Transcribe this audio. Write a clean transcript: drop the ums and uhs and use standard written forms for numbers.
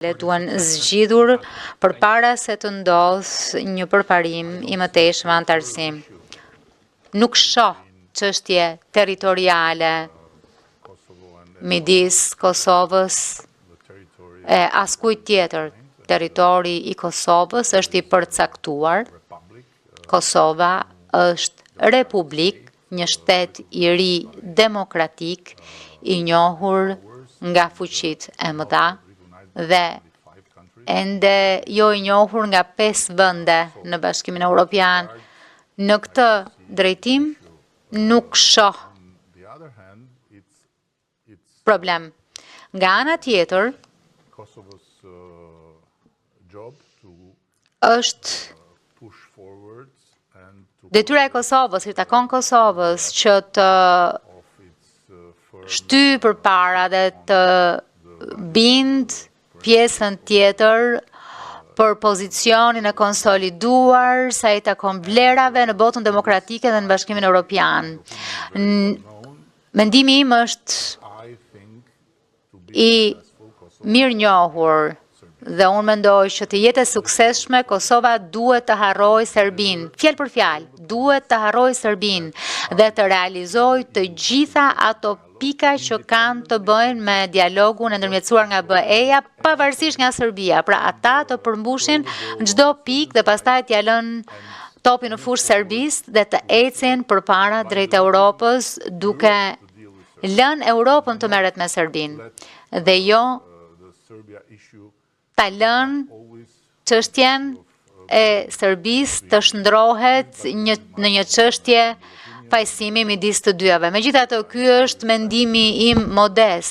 duan zgjidhur përpara se të ndodhë një përparim i mëtejshëm antarësi. Nuk shoh çështje territoriale midis Kosovës e askujt tjetër. Territori i Kosovës është i përcaktuar. Kosova është republik, një shtet i ri demokratik, i njohur nga fuqitë e mëdha dhe ende jo i njohur nga 5 vende në Bashkimin Evropian. Në këtë drejtim nuk shoh problem. Nga ana tjetër, është detyra e Kosovës, i takon Kosovës që të shtyjë përpara dhe të bind pjesën tjetër për pozicionin e konsoliduar sa i takon vlerave në botën demokratike dhe në Bashkimin Evropian. Mendimi im është i mirë njohur dhe unë mendoj që të jetë e suksesshme, Kosova duhet të harrojë Serbinë, fjalë për fjalë, duhet të harrojë Serbinë dhe të realizojë të gjitha ato pika që kanë të bëjnë me dialogun e ndërmjetësuar nga BE-ja, pavarësisht nga Serbia. Pra ata të përmbushin çdo pikë dhe pastaj t'ia lënë topin në fushë Serbisë dhe të ecin përpara drejt Europës, duke lënë Europën të merret me Serbinë dhe jo ta lënë çështjen e Serbisë të shndrohet në një çështje pajësimi midis të dyave. Megjithatë, ky është mendimi im modest.